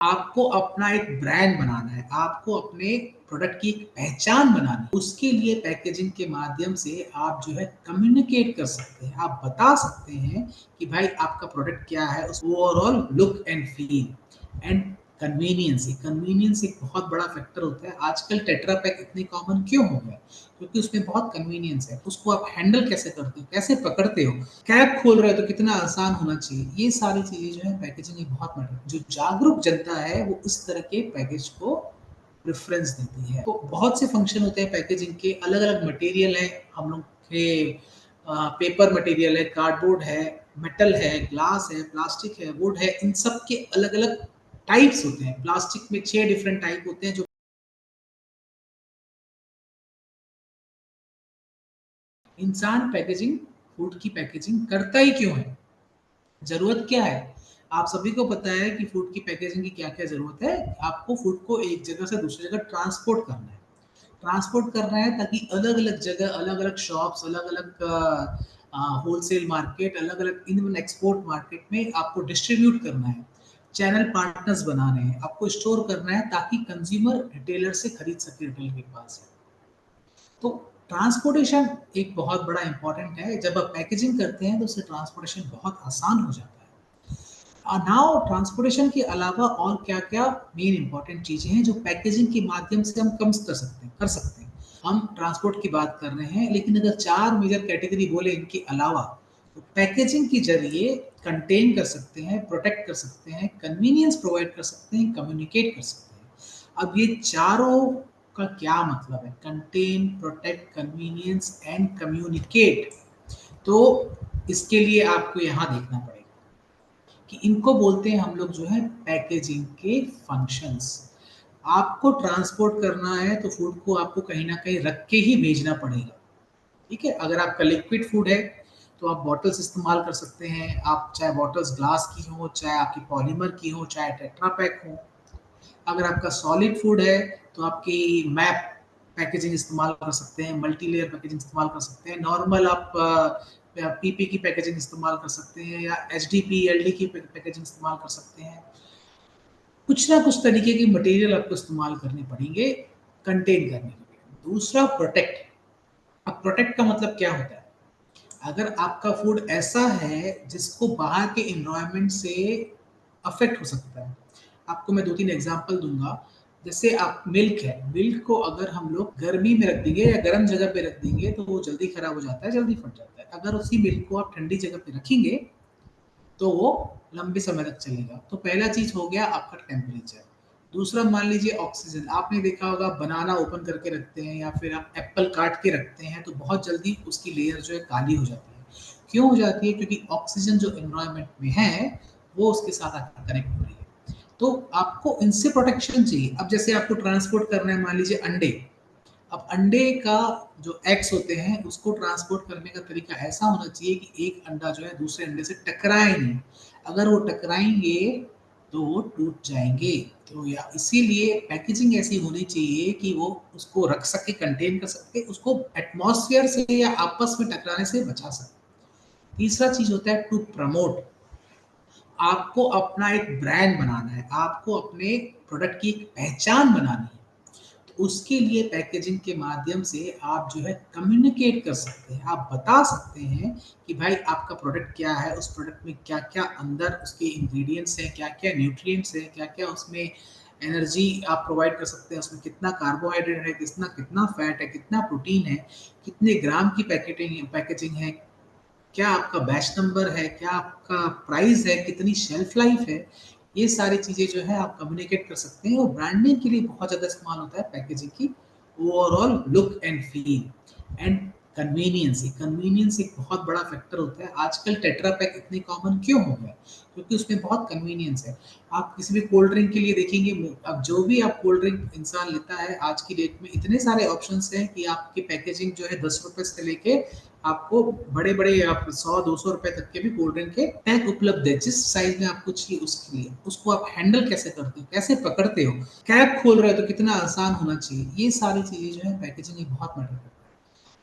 आपको अपना एक ब्रांड बनाना है, आपको अपने प्रोडक्ट की एक पहचान बनानी है। उसके लिए पैकेजिंग के माध्यम से आप जो है कम्युनिकेट कर सकते हैं। आप बता सकते हैं कि भाई आपका प्रोडक्ट क्या है, उस overall look and feel and convenience. ये कन्वीनियंस एक बहुत बड़ा फैक्टर होता है। आजकल टेट्रा पैक इतनी कॉमन क्यों हो गया? क्योंकि उसमें बहुत कन्वीनियंस है। उसको आप हैंडल कैसे करते हो, कैसे पकड़ते हो, कैप खोल रहे हो तो कितना आसान होना चाहिए। ये सारी चीज़ें जो है पैकेजिंग में बहुत मैटर। जो जागरूक जनता है वो इस तरह के पैकेज को प्रेफ़रेंस देती है। तो बहुत से फंक्शन होते हैं पैकेजिंग के, अलग-अलग मटेरियल है हम लोग के। पेपर मटेरियल है, कार्डबोर्ड है, मेटल है, ग्लास है, प्लास्टिक है, वुड है, इन सब के अलग-अलग टाइप्स होते हैं। प्लास्टिक में 6 डिफरेंट टाइप होते हैं। जो इंसान पैकेजिंग, फूड की पैकेजिंग करता ही क्यों है? ज़रूरत क्या है? आप सभी को पता है कि फूड की पैकेजिंग की क्या-क्या ज़रूरत है। आपको फूड को एक जगह से दूसरी जगह ट्रांसपोर्ट करना है। ट्रांसपोर्ट करना है ताकि अलग-अलग जगह, अलग-अलग शॉप्स, अलग-अलग होलसेल मार्केट, अलग-अलग इवन एक्सपोर्ट मार्केट में आपको डिस्ट्रीब्यूट करना है। चैनल पार्टनर्स बनाने हैं, आपको स्टोर करना है ताकि कंज्यूमर रिटेलर से खरीद सके रिटेलर के पास से। तो ट्रांसपोर्टेशन एक बहुत बड़ा इम्पोर्टेंट है। जब आप पैकेजिंग करते हैं तो उससे ट्रांसपोर्टेशन बहुत आसान हो जाता है। नाउ ट्रांसपोर्टेशन के अलावा और क्या-क्या मेन इम्पोर्टेंट चीज़ें हैं जो पैकेजिंग के माध्यम से हम कम कर सकते हैं। हम ट्रांसपोर्ट की बात कर रहे हैं, लेकिन अगर 4 मेजर कैटेगरी बोले इनके अलावा, तो पैकेजिंग के ज़रिए कंटेन कर सकते हैं, प्रोटेक्ट कर सकते हैं, कन्वीनियंस प्रोवाइड कर सकते हैं, कम्युनिकेट कर सकते हैं। अब ये चारों का क्या मतलब है? Contain, protect, convenience and communicate. तो इसके लिए आपको यहाँ देखना पड़ेगा कि इनको बोलते हैं हम लोग जो है पैकेजिंग के फंक्शंस। आपको ट्रांसपोर्ट करना है तो फूड को आपको कहीं न कहीं रख के ही भेजना पड़ेगा, ठीक है? अगर आपका लिक्विड फूड है, तो आप बॉटल्स इस्तेमाल कर सकते हैं। आप चाहे बॉटल्स ग्लास की हों, चाहे आपकी पॉलीमर की हों, चाहे टेट्रा पैक हो। अगर आपका सॉलिड फूड है, तो आपकी मैप पैकेजिंग इस्तेमाल कर सकते हैं, मल्टी लेयर पैकेजिंग इस्तेमाल कर सकते हैं। नॉर्मल आप पीपी की पैकेजिंग इस्तेमाल कर सकते हैं या एचडीपी, एलडी की पैकेजिंग इस्तेमाल कर सकते हैं। कुछ ना कुछ तरीके की मटेरियल आपको इस्तेमाल करने पड़ेंगे कंटेन करने के लिए। दूसरा प्रोटेक्ट। अब प्रोटेक्ट का मतलब क्या होता है? अगर आपका फूड ऐसा है जिसको बाहर के एनवायरनमेंट से अफ़ेक्ट हो सकता है। आपको मैं 2-3 एग्ज़ाम्पल दूँगा। जैसे आप मिल्क है, मिल्क को अगर हम लोग गर्मी में रख देंगे या गर्म जगह पे रख देंगे तो वो जल्दी खराब हो जाता है, जल्दी फट जाता है। अगर उसी मिल्क को आप ठंडी जगह पे रखेंगे तो वो लंबे समय तक चलेगा। तो पहला चीज़ हो गया आपका टेम्परेचर। दूसरा मान लीजिए ऑक्सीजन। आपने देखा होगा बनाना ओपन करके रखते हैं या फिर आप एप्पल काट के रखते हैं तो बहुत जल्दी उसकी लेयर जो है काली हो जाती है। क्यों हो जाती है? क्योंकि ऑक्सीजन जो एनवायरनमेंट में है, वो उसके साथ आकर कनेक्ट हो रही है। तो आपको इनसे प्रोटेक्शन चाहिए। अब जैसे आपको ट्रांसपोर्ट करना है मान लीजिए अंडे। अब अंडे का जो एग्स होते हैं उसको ट्रांसपोर्ट करने का तरीका ऐसा होना चाहिए कि एक अंडा जो है दूसरे अंडे से टकराए नहीं। अगर वो टकराएँगे तो वो टूट जाएँगे। तो या इसीलिए पैकेजिंग ऐसी होनी चाहिए कि वो उसको रख सके, कंटेन कर सके, उसको एटमॉस्फेयर से या आपस में टकराने से बचा सके। तीसरा चीज़ होता है टू प्रमोट। आपको अपना एक ब्रांड बनाना है, आपको अपने प्रोडक्ट की एक पहचान बनानी है। तो उसके लिए पैकेजिंग के माध्यम से आप जो है कम्युनिकेट कर सकते हैं। आप बता सकते हैं कि भाई आपका प्रोडक्ट क्या है, उस प्रोडक्ट में क्या-क्या अंदर उसके इंग्रीडिएंट्स हैं, क्या-क्या न्यूट्रिएंट्स हैं, क्या-क्या उसमें एनर्जी आप प्रोवाइड कर सकते हैं, उसमें कितना कार्बोहाइड्रेट है, कितना कितना फैट है, कितना प्रोटीन है, कितने ग्राम की पैकेजिंग है, क्या आपका बैच नंबर है, क्या आपका प्राइस है, कितनी शेल्फ लाइफ है। ये सारी चीज़ें जो है आप कम्युनिकेट कर सकते हैं और ब्रांडिंग के लिए बहुत ज़्यादा इस्तेमाल होता है पैकेजिंग की overall look and feel and convenience. ये कन्वीनियंस एक बहुत बड़ा फैक्टर होता है। आजकल टेट्रा पैक इतनी कॉमन क्यों हो गया? क्योंकि उसमें बहुत कन्वीनियंस है। आप किसी भी कोल्ड ड्रिंक के लिए देखेंगे, अब जो भी आप कोल्ड ड्रिंक इंसान लेता है आज की डेट में इतने सारे ऑप्शंस हैं कि आपकी पैकेजिंग जो है ₹10 से लेके आपको बड़े-बड़े आप 100-200 रुपए तक के भी कोल्ड ड्रिंक के पैक उपलब्ध है। जिस साइज़ में आपको चाहिए उसके लिए। उसको आप हैंडल कैसे करते हो, कैसे पकड़ते हो, कैप खोल रहे हो तो कितना आसान होना चाहिए। ये सारी चीज़ें जो है पैकेजिंग में बहुत मैटर करता है।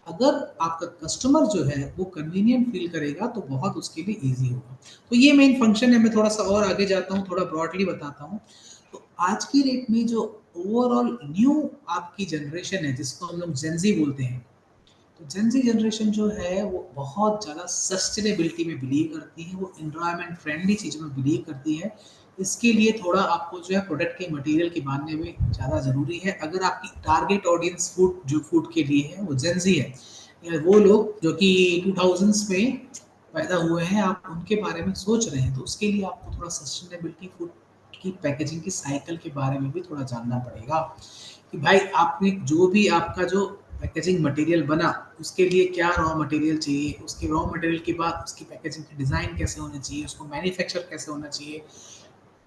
अगर आपका कस्टमर जो है वो कन्वीनिएंट फ़ील करेगा तो बहुत उसके लिए ईज़ी होगा। तो ये मेन फंक्शन है। मैं थोड़ा-सा और आगे जाता हूँ, थोड़ा ब्रॉडली बताता हूँ। तो आज की डेट में जो ओवरऑल न्यू आपकी जनरेशन है जिसको हम लोग जेनजी बोलते हैं, तो जेनजी जनरेशन जो है वो बहुत ज़्यादा सस्टेनेबिलिटी में बिलीव करती है, वो एनवायरनमेंट फ्रेंडली चीज़ों में बिलीव करती है। इसके लिए थोड़ा आपको जो है प्रोडक्ट के मटेरियल के मानने में ज़्यादा ज़रूरी है। अगर आपकी टारगेट ऑडियंस फूड के लिए है वो जेनजी है, या वो लोग जो कि 2000s में पैदा हुए हैं, आप उनके बारे में सोच रहे हैं, तो उसके लिए आपको थोड़ा सस्टेनेबिलिटी फूड की पैकेजिंग की साइकिल के बारे में भी थोड़ा जानना पड़ेगा कि भाई आपने जो भी आपका जो पैकेजिंग मटेरियल बना, उसके लिए क्या रॉ मटेरियल चाहिए, उसके रॉ मटेरियल के बाद उसकी पैकेजिंग की डिज़ाइन कैसे होनी चाहिए, उसको मैन्युफैक्चर कैसे होना चाहिए,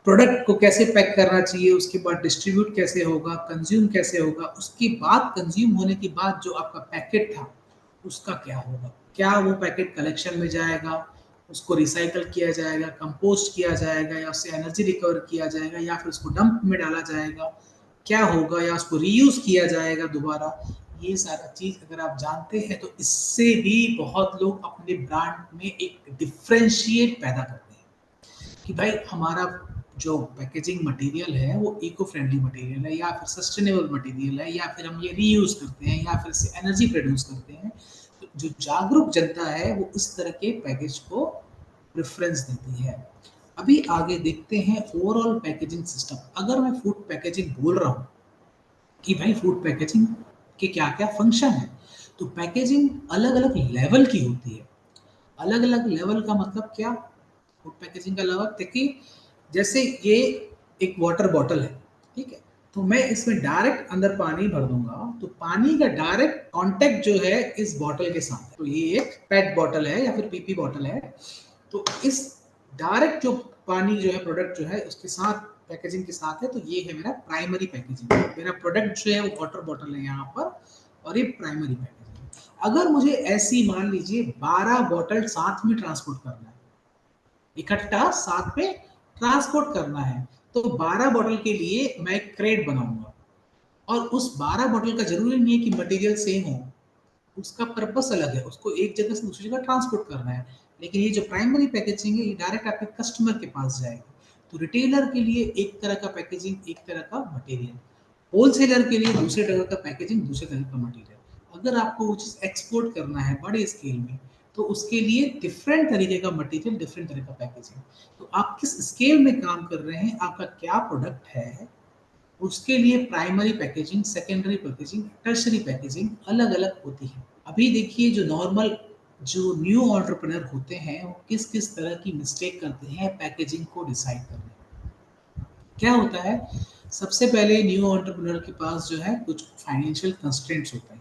प्रोडक्ट को कैसे पैक करना चाहिए, उसके बाद डिस्ट्रीब्यूट कैसे होगा, कंज्यूम कैसे होगा, उसके बाद कंज्यूम होने के बाद जो आपका पैकेट था, उसका क्या होगा? क्या वो पैकेट कलेक्शन में जाएगा, उसको रिसाइकल किया जाएगा, कंपोस्ट किया जाएगा या उससे एनर्जी रिकवर किया जाएगा या फिर उसको डंप में डाला जाएगा? क्या होगा या उसको रीयूज़ किया जाएगा दोबारा? ये सारा चीज़ अगर आप जानते हैं तो इससे भी बहुत लोग अपने ब्रांड में एक डिफरेंशिएट पैदा करते हैं। कि भाई हमारा जो पैकेजिंग मटेरियल है वो इको फ्रेंडली मटेरियल है या फिर सस्टेनेबल मटेरियल है या फिर हम ये रीयूज करते हैं या फिर इससे एनर्जी प्रोड्यूस करते हैं। तो जो जागरूक जनता है वो इस तरह के पैकेज को प्रेफरेंस देती है। अभी आगे देखते हैं ओवरऑल पैकेजिंग सिस्टम। अगर मैं फूड पैकेजिंग बोल रहा हूँ कि भाई फूड पैकेजिंग के क्या क्या फंक्शन है, तो पैकेजिंग अलग अलग लेवल की होती है। अलग अलग लेवल का मतलब क्या? फूड पैकेजिंग का अलावा देखिए, जैसे ये एक वाटर बॉटल है, ठीक है? तो मैं इसमें डायरेक्ट अंदर पानी भर दूँगा, तो पानी का डायरेक्ट कॉन्टैक्ट जो है इस बॉटल के साथ है। तो ये एक पेट बॉटल है या फिर पीपी बॉटल है। तो इस डायरेक्ट जो पानी जो है प्रोडक्ट जो है उसके साथ पैकेजिंग के साथ है, तो ये है मेरा प्राइमरी पैकेजिंग। मेरा प्रोडक्ट जो है वो वाटर बॉटल है यहाँ पर और ये प्राइमरी पैकेजिंग है। अगर मुझे ऐसी मान लीजिए 12 बॉटल साथ में ट्रांसपोर्ट करना है, इकट्ठा साथ में ट्रांसपोर्ट करना है, तो 12 बॉटल के लिए मैं एक क्रेट बनाऊंगा और उस 12 बॉटल का जरूरी नहीं है कि मटेरियल सेम हो, उसका पर्पस अलग है, उसको एक जगह से दूसरी जगह ट्रांसपोर्ट करना है। लेकिन ये जो प्राइमरी पैकेजिंग है ये डायरेक्ट आपके कस्टमर के पास जाएगी। तो रिटेलर के लिए एक तरह का पैकेजिंग, एक तरह का मटेरियल, होलसेलर के लिए दूसरे तरह का पैकेजिंग, दूसरे तरह का मटेरियल। अगर आपको वो चीज़ एक्सपोर्ट करना है बड़े स्केल में, तो उसके लिए डिफरेंट तरीके का मटेरियल, डिफरेंट तरह का पैकेजिंग। तो आप किस स्केल में काम कर रहे हैं, आपका क्या प्रोडक्ट है, उसके लिए primary packaging, secondary packaging, tertiary packaging अलग-अलग होती है। अभी देखिए जो नॉर्मल जो न्यू एंटरप्रेन्योर होते हैं, वो किस-किस तरह की मिस्टेक करते हैं पैकेजिंग को डिसाइड करने में। क्या होता है, सबसे पहले न्यू एंटरप्रेन्योर के पास जो है कुछ फाइनेंशियल कंस्ट्रेंट्स होते हैं।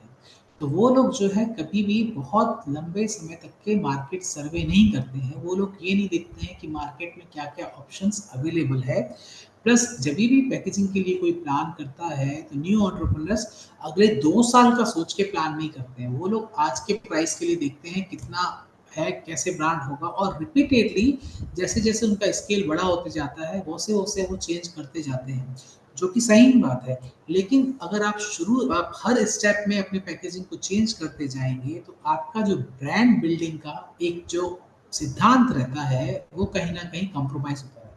तो वो लोग जो है कभी भी बहुत लंबे समय तक के मार्केट सर्वे नहीं करते हैं। वो लोग ये नहीं देखते हैं कि मार्केट में क्या-क्या ऑप्शंस अवेलेबल है। प्लस जभी भी पैकेजिंग के लिए कोई प्लान करता है, तो न्यू एंटरप्रेन्योर्स अगले 2 साल का सोच के प्लान नहीं करते हैं। वो लोग आज के प्राइस के लिए देखते हैं कितना है, कैसे ब्रांड होगा और रिपीटेडली जैसे-जैसे उनका स्केल बड़ा होते जाता है, वैसे-वैसे वो चेंज करते जाते हैं, जो कि सही बात है। लेकिन अगर आप हर स्टेप में अपने पैकेजिंग को चेंज करते जाएँगे, तो आपका जो ब्रांड बिल्डिंग का एक जो सिद्धांत रहता है, वो कहीं न कहीं कॉम्प्रोमाइज़ होता रहता है।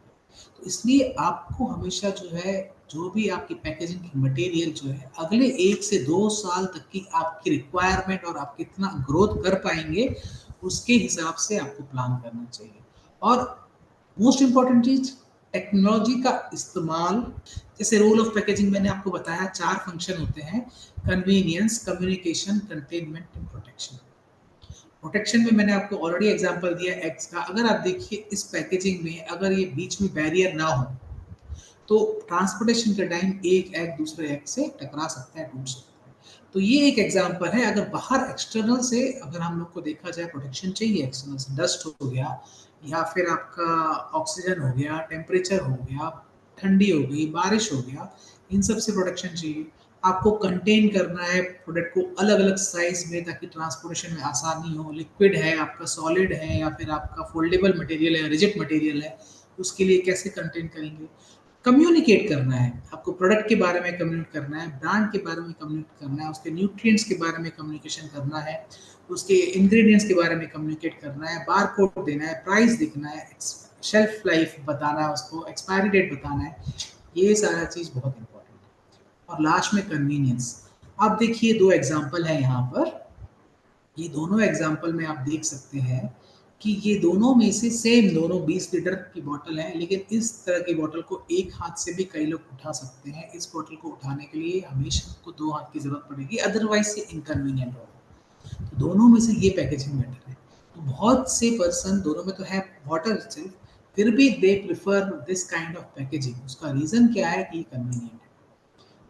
तो इसलिए आपको हमेशा जो है, जो भी आपकी पैकेजिंग की मटेरियल जो है, अगले 1 से 2 साल तक की आपकी रिक्वायरमेंट और आप कितना ग्रोथ कर पाएँगे, उसके हिसाब से आपको प्लान करना चाहिए। और मोस्ट इम्पोर्टेंट चीज़, टेक्नोलॉजी का इस्तेमाल। जैसे रोल ऑफ पैकेजिंग मैंने आपको बताया 4 फंक्शन होते हैं, convenience, communication, containment and protection. Protection में मैंने आपको ऑलरेडी एग्जांपल दिया एग्स का। अगर आप देखिए इस पैकेजिंग में अगर ये बीच में बैरियर ना हो, तो ट्रांसपोर्टेशन के टाइम एक एग दूसरे एग से टकरा सकता है, टूट सकता है। तो ये एक एग्जांपल है। अगर बाहर एक्सटर्नल से अगर हम लोग को देखा जाए प्रोटेक्शन चाहिए, एक्सटर्नल से डस्ट हो गया या फिर आपका ऑक्सीजन हो गया, टेम्परेचर हो गया, ठंडी हो गई, बारिश हो गया, इन सब से प्रोटेक्शन चाहिए। आपको कंटेन करना है प्रोडक्ट को अलग-अलग साइज़ में ताकि ट्रांसपोर्टेशन में आसानी हो। लिक्विड है, आपका सॉलिड है या फिर आपका फोल्डेबल मटेरियल है, रिजिड मटेरियल है, उसके लिए कैसे कंटेन करेंगे। कम्युनिकेट करना है, आपको प्रोडक्ट के बारे में कम्युनिकेट करना है, ब्रांड के बारे में कम्युनिकेट करना है, उसके न्यूट्रिएंट्स के बारे में कम्युनिकेशन करना है, उसके इंग्रीडिएंट्स के बारे में कम्युनिकेट करना है, बारकोड देना है, प्राइस दिखना है, शेल्फ लाइफ बताना है, उसको एक्सपायरी डेट बताना है। ये सारा चीज़ बहुत इम्पोर्टेंट है। और लास्ट में कन्वीनियंस। अब देखिए 2 एग्ज़ाम्पल हैं यहाँ पर। ये दोनों एग्ज़ाम्पल में आप देख सकते हैं कि ये दोनों में से सेम दोनों 20 लीटर की बॉटल है, लेकिन इस तरह की बॉटल को एक हाथ से भी कई लोग उठा सकते हैं। इस बॉटल को उठाने के लिए हमेशा आपको 2 हाथ की ज़रूरत पड़ेगी, अदरवाइज़ ये इनकन्वीनिएंट होगा। तो दोनों में से ये पैकेजिंग बेटर है। तो बहुत से पर्सन दोनों में तो है वाटर सिर्फ, फिर भी they prefer this kind of packaging. उसका रीज़न क्या है कि ये कन्वीनिएंट है।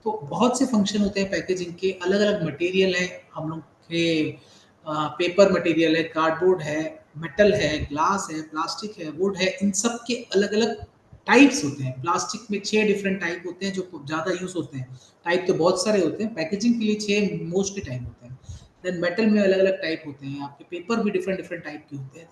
तो बहुत से फंक्शन होते हैं पैकेजिंग के, अलग-अलग मटेरियल है हम लोग के। पेपर मटेरियल है, कार्डबोर्ड है, मेटल है, ग्लास है, प्लास्टिक है, वुड है, इन सब के अलग-अलग टाइप्स होते हैं। प्लास्टिक में 6 डिफरेंट टाइप होते हैं जो ज़्यादा यूज़ होते हैं। टाइप तो बहुत सारे होते हैं, पैकेजिंग के लिए 6 मोस्टली टाइप होते हैं। देन मेटल में अलग-अलग टाइप होते हैं, आपके पेपर भी डिफरेंट डिफरेंट टाइप के होते हैं। तो